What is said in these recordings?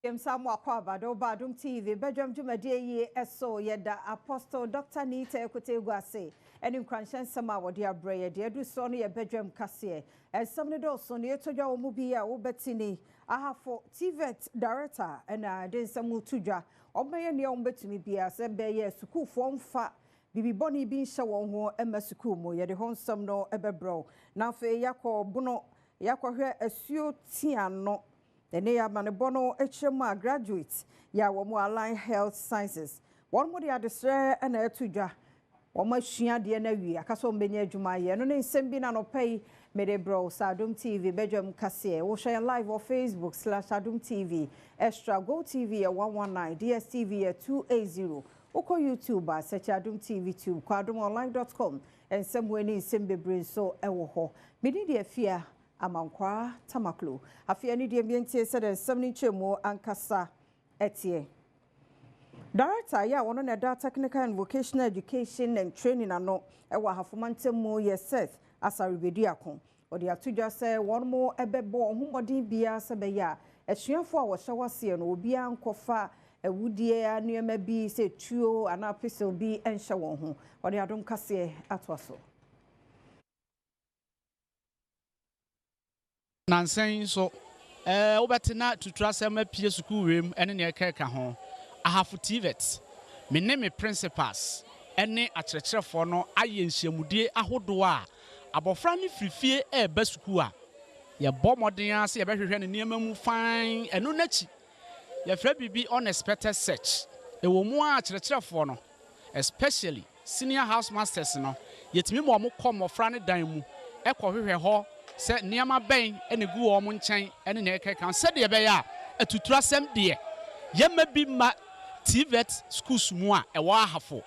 Samu Akwabado, Badwam TV, Badwam Jumadie, Eso, Yeda, Apostle, Dr. Nita Ekotegwase, and in Cranshan Sama, what dear Bray, dear do Sonny, a Badwam Cassie, and some of those on the Etoja Mubia, Ubetini, I have for TVET director, and I did some Mutuja, or may any own bet to me be as a bay, Suku form fat. Bibi Bonnie being shown ho emasukumo ye de honsam no ebebro na fe yakọ bono yakọ hwe asuo tiano ene ya manebono echema graduate ya wo mo align health sciences won mo de adesre na etudwa wo ma hua de na wi akaso mbenya adwuma ye no ne nsem bi na no pay Medebro Adom TV Badwam Kase wo share live on Facebook/Adom TV Extra Go TV 119 DSTV 280 Oko YouTube search Adom TV tube kwadomonline.com and somewhere in Simbebre so ewo ho medi de afia amankwa tamaklo afia ni de bientie said 70 chemo ankasa etie Director ya wono na da technical and vocational education and training ano ewa hafomante mo yeseth asaribedi akon odi atudwa se won mo ebebo ohumodin bia se be ya esuafo a wo hyawase no obi ankofa ewudie anuema bi se tuo ana pesel bi enhye won ho odi Adom Kase atwaso nansen so obetena tutrasema pie school wem ene ne keka ho ahafo TVET me ne me principals ene akyerɛkyerɛfo no aye nhyiamudie ahodo a abofra ne frifie ba school a ye bɔ modern ase ye behwehwɛ ne niema mu fine eno nachi ye fra bibi unexpected search ewo mu a akyerɛkyerɛfo no especially senior house masters no yetimi mo kɔmɔfra ne dan mu ekɔhwehwɛ hɔ se niema bɛn ene gu wo mo nkyɛn ene ne keka se de be ya atuturasɛm de ye ma bi ma TVET schools mu a ɛwɔ ahafo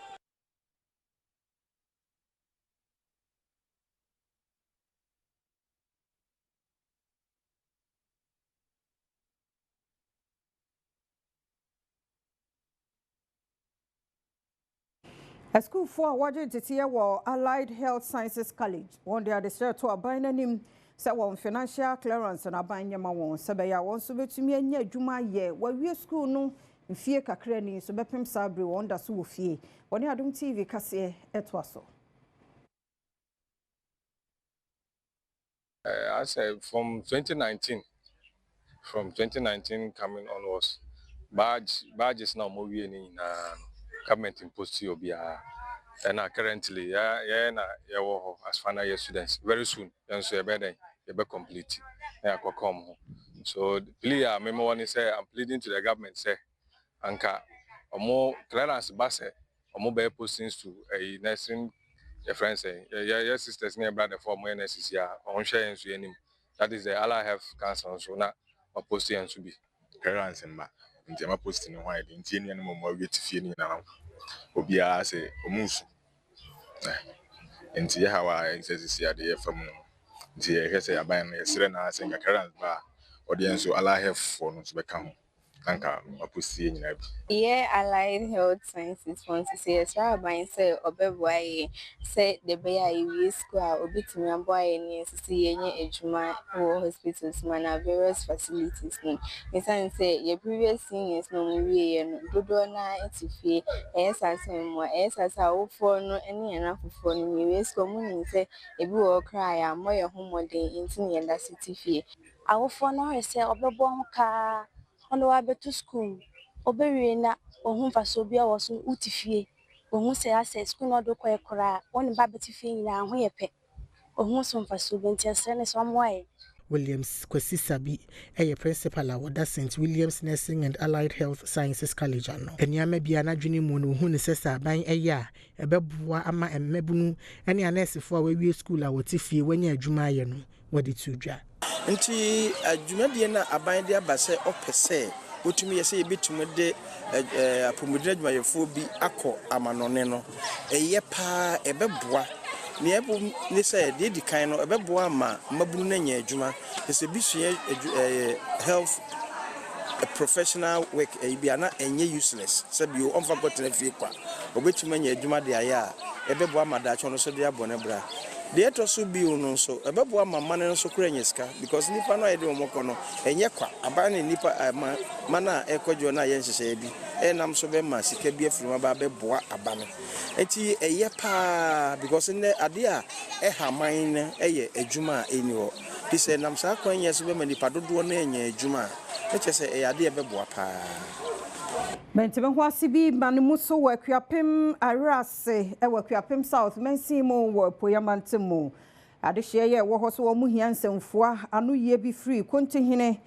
A school for waje tete wo Allied Health Sciences College one day the share to aban anim say won financial clearance na aban nyama won sebeya won so betumi anya adwuma ye wawie school no mfie kakra ni so bepem sabre won da so wo fie woni Adom TV kase etwaso I said from 2019 coming onwards badges now more we in government imposed obia and currently as final year students very soon and so you be complete na come so the plea I remember one say I'm pleading to the government say anka omo clearance base omo be postings to a nursing your friends say your sisters near brother for more nurses here on share so any that is the Allah have cancer so na posting to be clearance in ma nti ma posting why the nti eni no mo wait fie ni na obia say omusu nti ya hawa insesi ade fam nti ya hwese aban na yesre na senga clearance ba audience so Allah have for no so be ka ho anka apostie nyina bi yeah Allied Health Sciences want to say as aban say obeboaye say the be we school obitimi aboaye ni sisi yenye ejuma wo hospitals mana various facilities ni mesan say your previous seniors no we ye no dodo na etifie esasa wo for no ene na fofo no we school mu ni say ebi wo cry am mo ye homodin intini yenda sitifie awofo no say obebo ho ka ono wa betu school obewie na ohun faso bia wo so utifie ohun se access school no do koy kora woni ba betifie nyina ho yepe ohun so faso bentiase ne so moye Williams Kwesisabi a principal at St. William's Nursing and Allied Health Sciences College ano. Enyama bia na dwene mu no hu ne sesa ban eya ebeboa ama emmebunu ene anesefo a we school a wotifie wanya adwuma aye no wodi tudwa. Nti adwuma bia na aban de abase opese wotumi yese yebetumi de apomudina adwumayefo bi akọ amanone no eye pa ebeboa Niebo ni say de di kan no ebeboa ma mabunu na nya adwuma ese bisua health professional work bia na enye useless sabi o onfa got na fie kwa obetuma nya adwuma de aya ebeboa ma da cho no so de abone bra The eto bi no so ebebo mama no so kura nyeska because nipa no yede omoko no enye kwa abane nipa mana ekwadwo na ye nhyehyɛ bi enam so be ma sika bi afirima ba beboa abane enti eye pa because ne ade a ehaman ne eye adwuma eni ho this enam sa kwan yeso be ma nipa dodo na enye adwuma ekyese eye ade ebeboa pa Mentebe ho asibi manimu so wakuapem arase wakuapem south mensimo wo poyamantemu adehye ye wo ho so wo muhia nsemfua anu ye bi free kontihene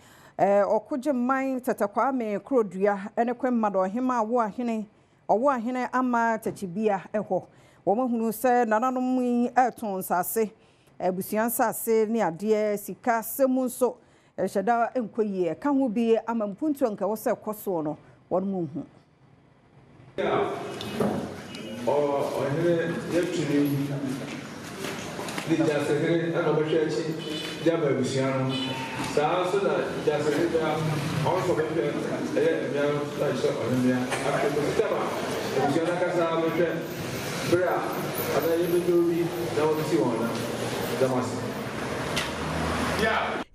okoje man tatakwa me krodua ene kwemma do hema wo ahene owo ahene ama tachibia eho wo mahunu se nananom eton sase abusuan sase ne ade sika semu so hyeda enkoyie ka ho bi ama mpuntu anka wo se koso no one move.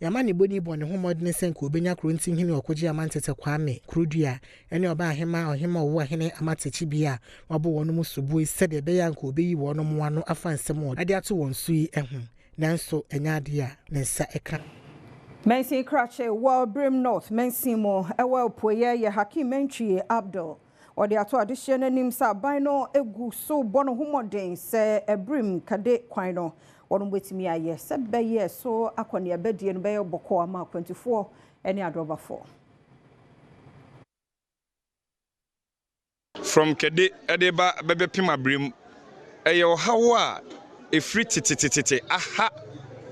Yamani boni boni homodne senko obenya krontin hini okoje amantete kwame krudua ene oba ahema ohema owo ahene amatechi bia wabo wono musubu sede be yanko obeyi wono mo ano afansem o ade ato won sui ehu nanso enya ade a ne nsa eka Mensi Krache Abirem North Mensimo ewa poye ye Hakim Mentwie Abdul ode ato adehye nanim sa ban no egu so bono homoden se Abirem Kade kwan no wono betimi aye se beye so akone abadie no beye boko ama 24 ene adroba 4 from Kade edeba bebe pim Abirem eye ohawo a efri tititititi aha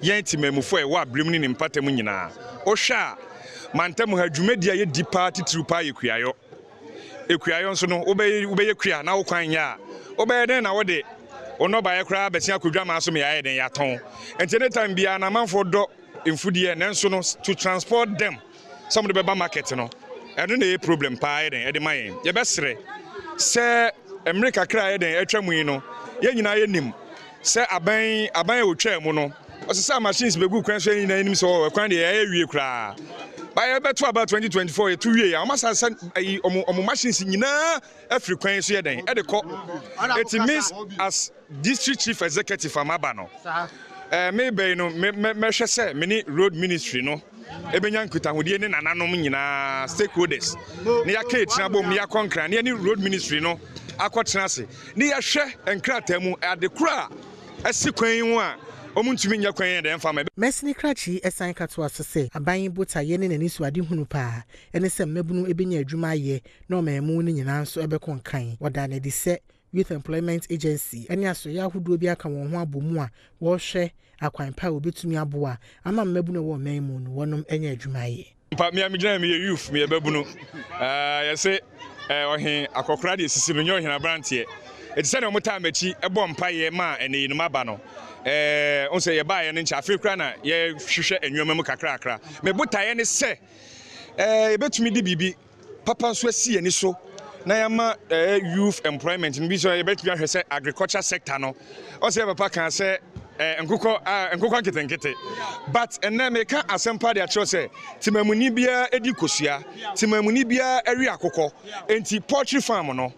yenti memufo e wa Abirem ni mpatam nyina o hwa mantam ha dwumadi aye dipa titru pa yekuayo nso no obeye kua na wo kwan ya obeye den na wo de ono ba ye kra besia kodwa ma so me yae den yaton enti time bia na manfo do mfudie nenso no to transport them some of the beba market no eno na problem pa ye den e de mayen ye besere se America kra ye den atwamu yi no ye nyina ye nim se aban otwa mu no osisa machines begu kwan so nyina nim so kwan de ye wie kra by beto about 2024 2 year amasa omo machines nyina afri kwan so ye den e de ko it means as district chief executive amaba no maybe no me hwe se mini road ministry no ebenya nkuta hodie ne nananom nyina stakeholders ne ya ka tina bom ne ya konkra ne ni road ministry no akotena se ne ya hwe enkrata mu adekura asikwan hu a omuntumi nya kwan de mfa Mesni Krachi esan katwa so se aban bota ye ne nani so ade hunu pa ene se mmabunu ebenya adwuma ye na omemu ne nyina nso ebekon kan wada na di se Youth Employment Agency ene aso ya hudo bi aka won ho abomu a wo hwe akwan pa obetumi aboa ama mmabunu wo memu no wonom enya adwuma ye mpa me amigina me youth me ebabunu ye se ohin akokora de sisi no nyo ohin abrantie etise na omota machi ebo mpa ye ma ene yinuma ba no onse ye ba ye ne ncha afrika na ye hwehwe enwoma mu kakra me botaye ne se ebetumi di bibi papa so asi ani so na yama youth employment ni bi so ye betumi ahwe se agriculture sector no onse papa kan se nkukọ nkete but enne me ka asempa de acho se timamuni bia edi kosua timamuni bia awi akokọ enti poultry farm no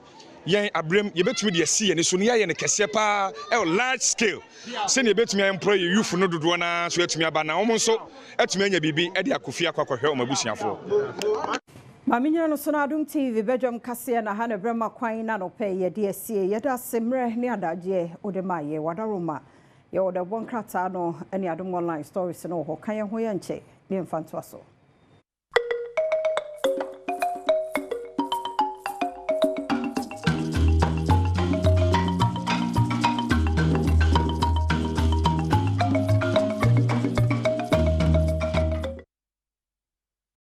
yen Abirem ye betumi de asi ye ne so ne ye ne kese pa large scale se ne betumi employ youth no dodo na so etumi aba na omo nso etumi anya bibi e de akofia akwakohwe o mabusuafo Maminya no so na Adom TV Badwam kase na ha na brema kwan na no pe ye de asie ye da semre ne adaje odemaye wadaroma ye oda bon krata no ene Adom online stories no ho kan ye ho ye nche ne mfanto aso